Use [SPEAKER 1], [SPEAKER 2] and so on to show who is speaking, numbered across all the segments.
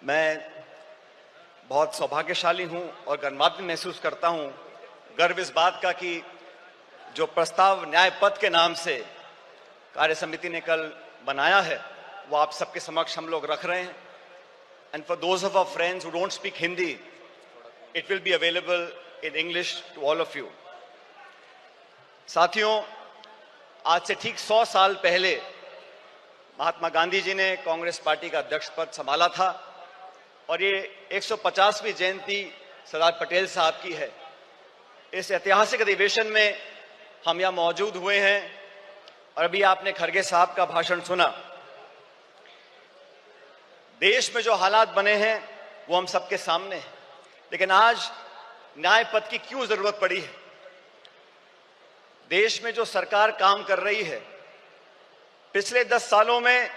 [SPEAKER 1] मैं बहुत सौभाग्यशाली हूं और गर्वान्वित महसूस करता हूं, गर्व इस बात का कि जो प्रस्ताव न्याय पथ के नाम से कार्य समिति ने कल बनाया है वो आप सबके समक्ष हम लोग रख रहे हैं। And for those of our friends who don't speak Hindi, it will be available in English to all of you. साथियों, आज से ठीक 100 साल पहले महात्मा गांधी जी ने कांग्रेस पार्टी का अध्यक्ष पद संभाला था और ये 150वीं जयंती सरदार पटेल साहब की है। इस ऐतिहासिक अधिवेशन में हम यहाँ मौजूद हुए हैं और अभी आपने खड़गे साहब का भाषण सुना। देश में जो हालात बने हैं वो हम सबके सामने हैं, लेकिन आज न्याय पथ की क्यों जरूरत पड़ी है? देश में जो सरकार काम कर रही है, पिछले 10 सालों में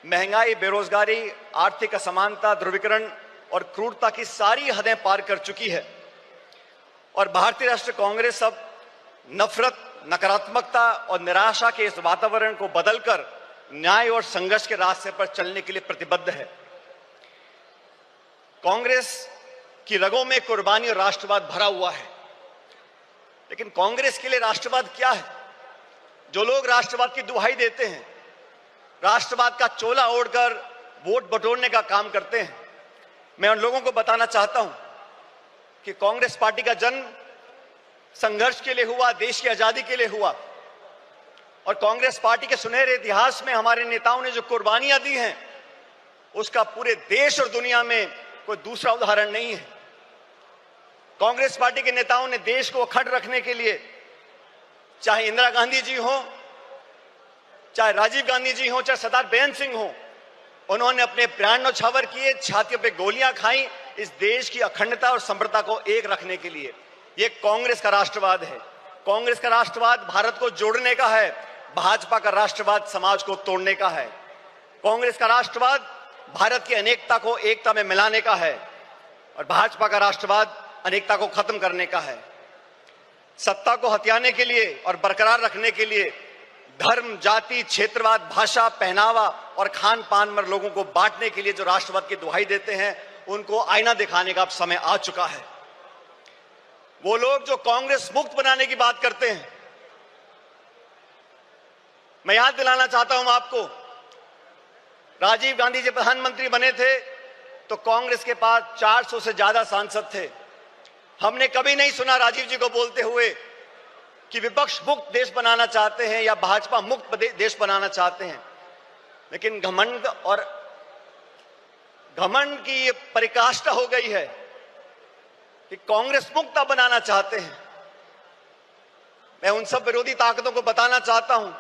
[SPEAKER 1] महंगाई, बेरोजगारी, आर्थिक असमानता, ध्रुवीकरण और क्रूरता की सारी हदें पार कर चुकी है और भारतीय राष्ट्रीय कांग्रेस अब नफरत, नकारात्मकता और निराशा के इस वातावरण को बदलकर न्याय और संघर्ष के रास्ते पर चलने के लिए प्रतिबद्ध है। कांग्रेस की रगों में कुर्बानी और राष्ट्रवाद भरा हुआ है, लेकिन कांग्रेस के लिए राष्ट्रवाद क्या है? जो लोग राष्ट्रवाद की दुहाई देते हैं, राष्ट्रवाद का चोला ओढ़कर वोट बटोरने का काम करते हैं, मैं उन लोगों को बताना चाहता हूं कि कांग्रेस पार्टी का जन्म संघर्ष के लिए हुआ, देश की आजादी के लिए हुआ और कांग्रेस पार्टी के सुनहरे इतिहास में हमारे नेताओं ने जो कुर्बानियां दी हैं उसका पूरे देश और दुनिया में कोई दूसरा उदाहरण नहीं है। कांग्रेस पार्टी के नेताओं ने देश को अखंड रखने के लिए, चाहे इंदिरा गांधी जी हो, चाहे राजीव गांधी जी हो, चाहे सरदार बेअंत सिंह हो, उन्होंने अपने प्राण न्यौछावर किए, छातियों पे गोलियां खाई इस देश की अखंडता और समृद्धता को एक रखने के लिए। ये कांग्रेस का राष्ट्रवाद है। कांग्रेस का राष्ट्रवाद भारत को जोड़ने का है, भाजपा का राष्ट्रवाद समाज को तोड़ने का है। कांग्रेस का राष्ट्रवाद भारत की अनेकता को एकता में मिलाने का है और भाजपा का राष्ट्रवाद अनेकता को खत्म करने का है। सत्ता को हथियाने के लिए और बरकरार रखने के लिए धर्म, जाति, क्षेत्रवाद, भाषा, पहनावा और खान पान में लोगों को बांटने के लिए जो राष्ट्रवाद की दुहाई देते हैं, उनको आईना दिखाने का अब समय आ चुका है। वो लोग जो कांग्रेस मुक्त बनाने की बात करते हैं, मैं याद दिलाना चाहता हूं आपको, राजीव गांधी जी प्रधानमंत्री बने थे तो कांग्रेस के पास 400 से ज्यादा सांसद थे। हमने कभी नहीं सुना राजीव जी को बोलते हुए कि विपक्ष मुक्त देश बनाना चाहते हैं या भाजपा मुक्त देश बनाना चाहते हैं। लेकिन घमंड की ये परिकाष्ठा हो गई है कि कांग्रेस मुक्त बनाना चाहते हैं। मैं उन सब विरोधी ताकतों को बताना चाहता हूं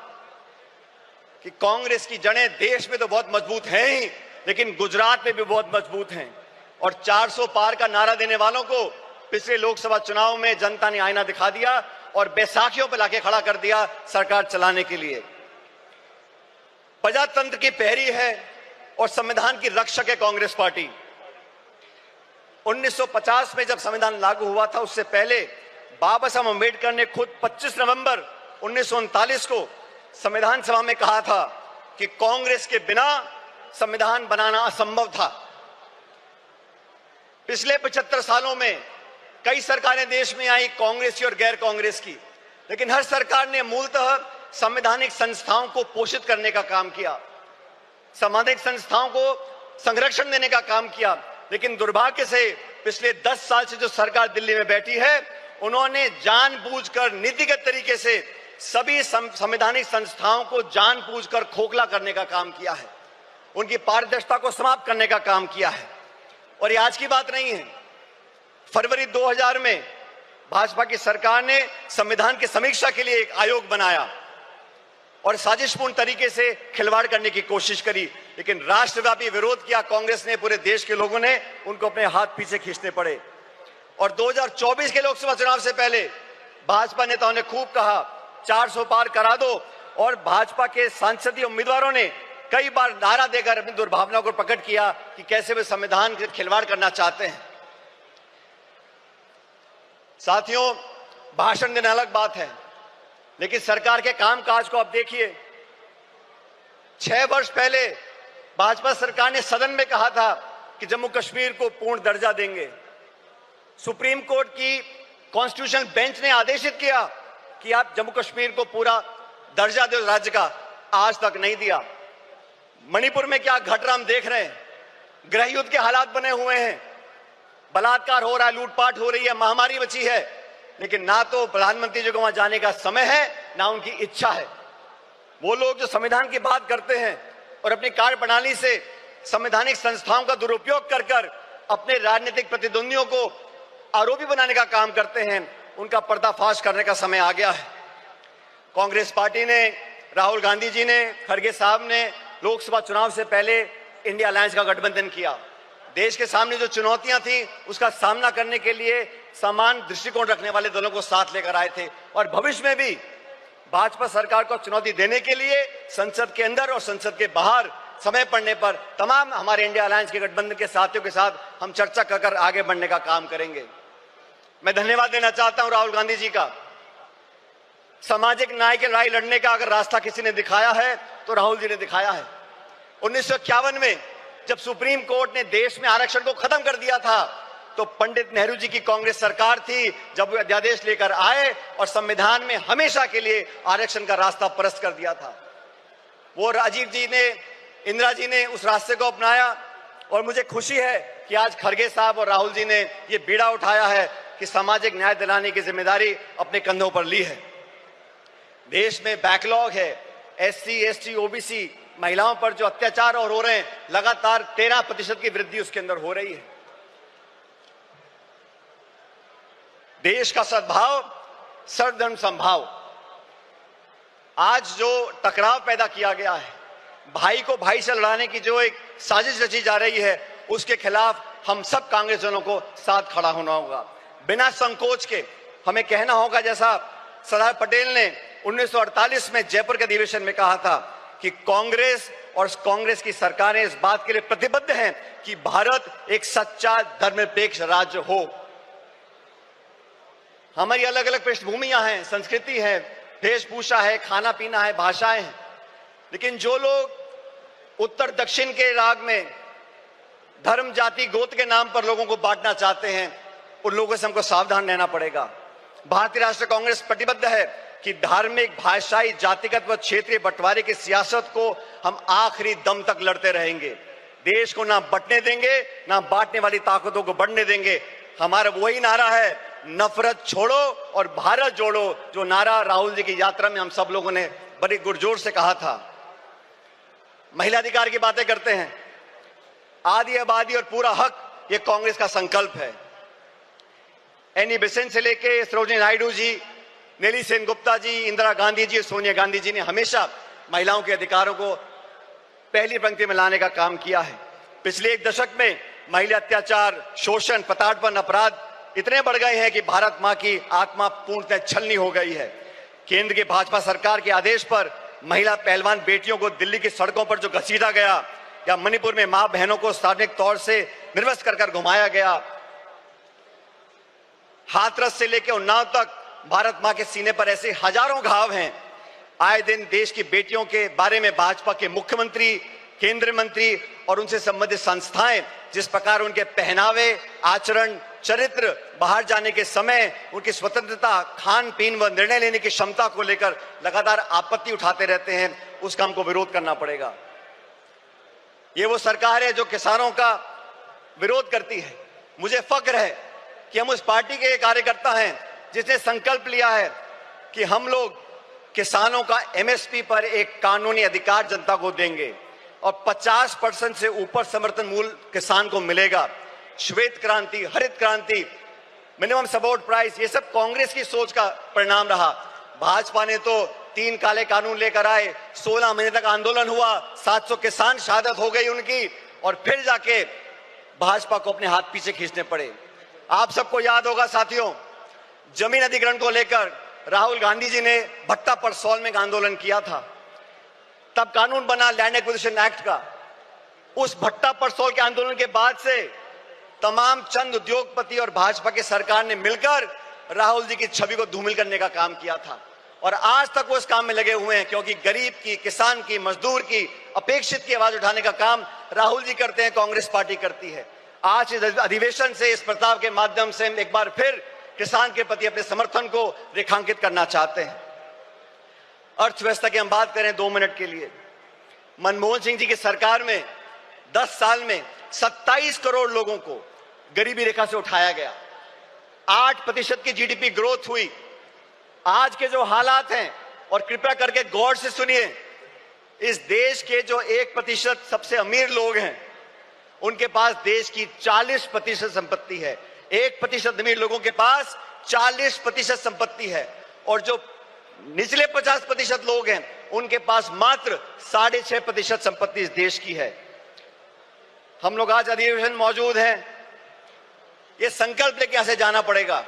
[SPEAKER 1] कि कांग्रेस की जड़ें देश में तो बहुत मजबूत हैं ही, लेकिन गुजरात में भी बहुत मजबूत हैं और 400 पार का नारा देने वालों को पिछले लोकसभा चुनाव में जनता ने आईना दिखा दिया और बैसाखियों पर लाके खड़ा कर दिया सरकार चलाने के लिए। प्रजातंत्र की पहरी है और संविधान की रक्षक है कांग्रेस पार्टी। 1950 में जब संविधान लागू हुआ था, उससे पहले बाबा साहब अम्बेडकर ने खुद 25 नवंबर 1939 को संविधान सभा में कहा था कि कांग्रेस के बिना संविधान बनाना असंभव था। पिछले 75 सालों में कई सरकारें देश में आई, कांग्रेस की और गैर कांग्रेस की, लेकिन हर सरकार ने मूलतः संवैधानिक संस्थाओं को पोषित करने का काम किया, संवैधानिक संस्थाओं को संरक्षण देने का काम किया। लेकिन दुर्भाग्य से पिछले 10 साल से जो सरकार दिल्ली में बैठी है, उन्होंने जानबूझकर नीतिगत तरीके से सभी संवैधानिक संस्थाओं को जानबूझकर खोखला करने का काम किया है, उनकी पारदर्शिता को समाप्त करने का काम किया है। और ये आज की बात नहीं है। फरवरी 2000 में भाजपा की सरकार ने संविधान की समीक्षा के लिए एक आयोग बनाया और साजिशपूर्ण तरीके से खिलवाड़ करने की कोशिश करी, लेकिन राष्ट्रव्यापी विरोध किया कांग्रेस ने, पूरे देश के लोगों ने उनको अपने हाथ पीछे खींचने पड़े। और 2024 के लोकसभा चुनाव से पहले भाजपा नेताओं ने खूब कहा 400 पार करा दो और भाजपा के सांसदीय उम्मीदवारों ने कई बार नारा देकर अपनी दुर्भावना को प्रकट किया कि कैसे वे संविधान के खिलवाड़ करना चाहते हैं। साथियों, भाषण देना अलग बात है, लेकिन सरकार के कामकाज को आप देखिए। 6 वर्ष पहले भाजपा सरकार ने सदन में कहा था कि जम्मू कश्मीर को पूर्ण दर्जा देंगे। सुप्रीम कोर्ट की कॉन्स्टिट्यूशनल बेंच ने आदेशित किया कि आप जम्मू कश्मीर को पूरा दर्जा दो राज्य का, आज तक नहीं दिया। मणिपुर में क्या घट रहा हम देख रहे हैं, गृह युद्ध के हालात बने हुए हैं, बलात्कार हो रहा है, लूटपाट हो रही है, महामारी बची है, लेकिन ना तो प्रधानमंत्री जी को वहां जाने का समय है, ना उनकी इच्छा है। वो लोग जो संविधान की बात करते हैं और अपनी कार्यप्रणाली से संवैधानिक संस्थाओं का दुरुपयोग कर कर अपने राजनीतिक प्रतिद्वंदियों को आरोपी बनाने का काम करते हैं, उनका पर्दाफाश करने का समय आ गया है। कांग्रेस पार्टी ने, राहुल गांधी जी ने, खड़गे साहब ने लोकसभा चुनाव से पहले इंडिया अलायंस का गठबंधन किया। देश के सामने जो चुनौतियां थी उसका सामना करने के लिए समान दृष्टिकोण रखने वाले दलों को साथ लेकर आए थे और भविष्य में भी भाजपा सरकार को चुनौती देने के लिए संसद के अंदर और संसद के बाहर समय पड़ने पर तमाम हमारे इंडिया अलायंस के गठबंधन के साथियों के साथ हम चर्चा कर आगे बढ़ने का काम करेंगे। मैं धन्यवाद देना चाहता हूं राहुल गांधी जी का। सामाजिक न्याय की लड़ाई लड़ने का अगर रास्ता किसी ने दिखाया है तो राहुल जी ने दिखाया है। 1951 में जब सुप्रीम कोर्ट ने देश में आरक्षण को खत्म कर दिया था तो पंडित नेहरू जी की कांग्रेस सरकार थी जब वो अध्यादेश लेकर आए और संविधान में हमेशा के लिए आरक्षण का रास्ता परस्त कर दिया था। वो राजीव जी ने, इंदिरा जी ने उस रास्ते को अपनाया और मुझे खुशी है कि आज खड़गे साहब और राहुल जी ने ये बीड़ा उठाया है कि सामाजिक न्याय दिलाने की जिम्मेदारी अपने कंधों पर ली है। देश में बैकलॉग है, SC, ST, OBC महिलाओं पर जो अत्याचार और हो रहे हैं, लगातार 13% की वृद्धि उसके अंदर हो रही है। देश का सद्भाव, सर्वधर्म समभाव, आज जो टकराव पैदा किया गया है, भाई को भाई से लड़ाने की जो एक साजिश रची जा रही है, उसके खिलाफ हम सब कांग्रेस जनों को साथ खड़ा होना होगा। बिना संकोच के हमें कहना होगा, जैसा सरदार पटेल ने 1948 में जयपुर के अधिवेशन में कहा था कि कांग्रेस और कांग्रेस की सरकारें इस बात के लिए प्रतिबद्ध हैं कि भारत एक सच्चा धर्मनिरपेक्ष राज्य हो। हमारी अलग अलग पृष्ठभूमियां हैं, संस्कृति है, वेशभूषा है, खाना पीना है, भाषाएं हैं, लेकिन जो लोग उत्तर दक्षिण के राग में धर्म, जाति, गोत्र के नाम पर लोगों को बांटना चाहते हैं, उन लोगों से हमको सावधान रहना पड़ेगा। भारतीय राष्ट्रीय कांग्रेस प्रतिबद्ध है कि धार्मिक, भाषाई, जातिगत व क्षेत्रीय बंटवारे की सियासत को हम आखिरी दम तक लड़ते रहेंगे। देश को ना बंटने देंगे, ना बांटने वाली ताकतों को बढ़ने देंगे। हमारा वही नारा है, नफरत छोड़ो और भारत जोड़ो, जो नारा राहुल जी की यात्रा में हम सब लोगों ने बड़ी गुरजोर से कहा था। महिला अधिकार की बातें करते हैं, आदि आबादी और पूरा हक, ये कांग्रेस का संकल्प है। एनी बेसेंट से लेके सरोजिनी नायडू जी, नेली सेन गुप्ता जी, इंदिरा गांधी जी, सोनिया गांधी जी ने हमेशा महिलाओं के अधिकारों को पहली पंक्ति में लाने का काम किया है। पिछले एक दशक में महिला अत्याचार, शोषण, प्रताड़ना, अपराध इतने बढ़ गए हैं कि भारत मां की आत्मा पूर्णतः छलनी हो गई है। केंद्र की भाजपा सरकार के आदेश पर महिला पहलवान बेटियों को दिल्ली की सड़कों पर जो घसीटा गया, या मणिपुर में मां बहनों को सार्वजनिक तौर से निर्वस्त्र कर घुमाया गया, हाथरस से लेकर उन्नाव तक भारत मां के सीने पर ऐसे हजारों घाव हैं। आए दिन देश की बेटियों के बारे में भाजपा के मुख्यमंत्री, केंद्रीय मंत्री और उनसे संबंधित संस्थाएं जिस प्रकार उनके पहनावे, आचरण, चरित्र, बाहर जाने के समय उनकी स्वतंत्रता, खान पीन व निर्णय लेने की क्षमता को लेकर लगातार आपत्ति उठाते रहते हैं, उसका हमको विरोध करना पड़ेगा। ये वो सरकार है जो किसानों का विरोध करती है। मुझे फक्र है कि हम उस पार्टी के कार्यकर्ता हैं जिसने संकल्प लिया है कि हम लोग किसानों का MSP पर एक कानूनी अधिकार जनता को देंगे और 50% से ऊपर समर्थन मूल्य किसान को मिलेगा। श्वेत क्रांति, हरित क्रांति, मिनिमम सपोर्ट प्राइस, ये सब कांग्रेस की सोच का परिणाम रहा। भाजपा ने तो 3 काले कानून लेकर आए, 16 महीने तक आंदोलन हुआ, 700 किसान शहादत हो गई उनकी, और फिर जाके भाजपा को अपने हाथ पीछे खींचने पड़े। आप सबको याद होगा साथियों, जमीन अधिग्रहण को लेकर राहुल गांधी जी ने भट्टा परसौल में आंदोलन किया था। तब कानून बना लैंड एक्विजिशन एक्ट का। उस भट्टा परसौल के आंदोलन के बाद से तमाम चंद उद्योगपति और भाजपा की सरकार ने मिलकर राहुल जी की छवि को धूमिल करने का काम किया था, और आज तक वो इस काम में लगे हुए हैं, क्योंकि गरीब की, किसान की, मजदूर की, अपेक्षित की आवाज उठाने का काम राहुल जी करते हैं, कांग्रेस पार्टी करती है। आज इस अधिवेशन से, इस प्रस्ताव के माध्यम से हम एक बार फिर किसान के प्रति अपने समर्थन को रेखांकित करना चाहते हैं। अर्थव्यवस्था की हम बात करें 2 मिनट के लिए। मनमोहन सिंह जी की सरकार में 10 साल में 27 करोड़ लोगों को गरीबी रेखा से उठाया गया, 8% की जीडीपी ग्रोथ हुई। आज के जो हालात हैं, और कृपया करके गौर से सुनिए, इस देश के जो 1% सबसे अमीर लोग हैं, उनके पास देश की 40% संपत्ति है। 1% अमीर लोगों के पास 40% संपत्ति है, और जो निचले 50% लोग हैं, उनके पास मात्र 6.5% संपत्ति इस देश की है। हम लोग आज अधिवेशन मौजूद हैं, ये संकल्प लेके यहां से जाना पड़ेगा।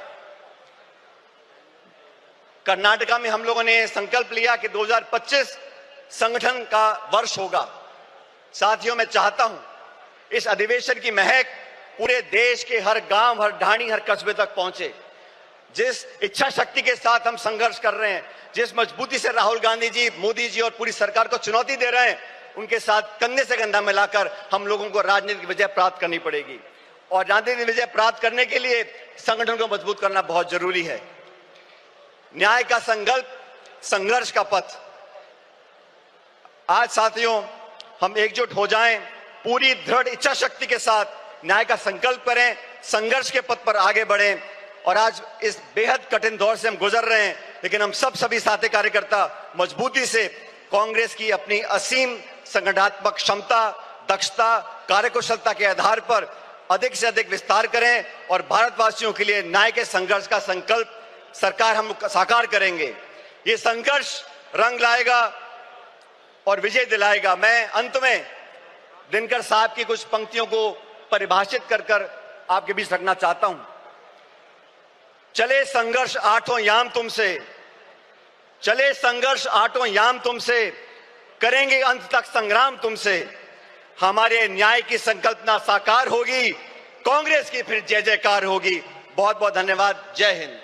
[SPEAKER 1] कर्नाटका में हम लोगों ने संकल्प लिया कि 2025 संगठन का वर्ष होगा। साथियों, मैं चाहता हूं इस अधिवेशन की महक पूरे देश के हर गांव, हर ढाणी, हर कस्बे तक पहुंचे। जिस इच्छा शक्ति के साथ हम संघर्ष कर रहे हैं, जिस मजबूती से राहुल गांधी जी, मोदी जी और पूरी सरकार को चुनौती दे रहे हैं, उनके साथ कंधे से कंधा मिलाकर हम लोगों को राजनीतिक विजय प्राप्त करनी पड़ेगी। और राजनीतिक विजय प्राप्त करने के लिए संगठन को मजबूत करना बहुत जरूरी है। न्याय का संकल्प, संघर्ष का पथ। आज साथियों, हम एकजुट हो जाएं, पूरी दृढ़ इच्छा शक्ति के साथ न्याय का संकल्प करें, संघर्ष के पथ पर आगे बढ़ें। और आज इस बेहद कठिन दौर से हम गुजर रहे हैं, लेकिन हम सभी साथी कार्यकर्ता मजबूती से कांग्रेस की अपनी असीम संगठनात्मक क्षमता, दक्षता, कार्यकुशलता के आधार पर अधिक से अधिक विस्तार करें और भारतवासियों के लिए न्याय के संघर्ष का संकल्प सरकार हम साकार करेंगे। ये संघर्ष रंग लाएगा और विजय दिलाएगा। मैं अंत में दिनकर साहब की कुछ पंक्तियों को परिभाषित कर आपके बीच रखना चाहता हूं। चले संघर्ष आठों याम तुमसे, चले संघर्ष आठों याम तुमसे, करेंगे अंत तक संग्राम तुमसे। हमारे न्याय की संकल्पना साकार होगी, कांग्रेस की फिर जय जयकार होगी। बहुत बहुत धन्यवाद। जय हिंद।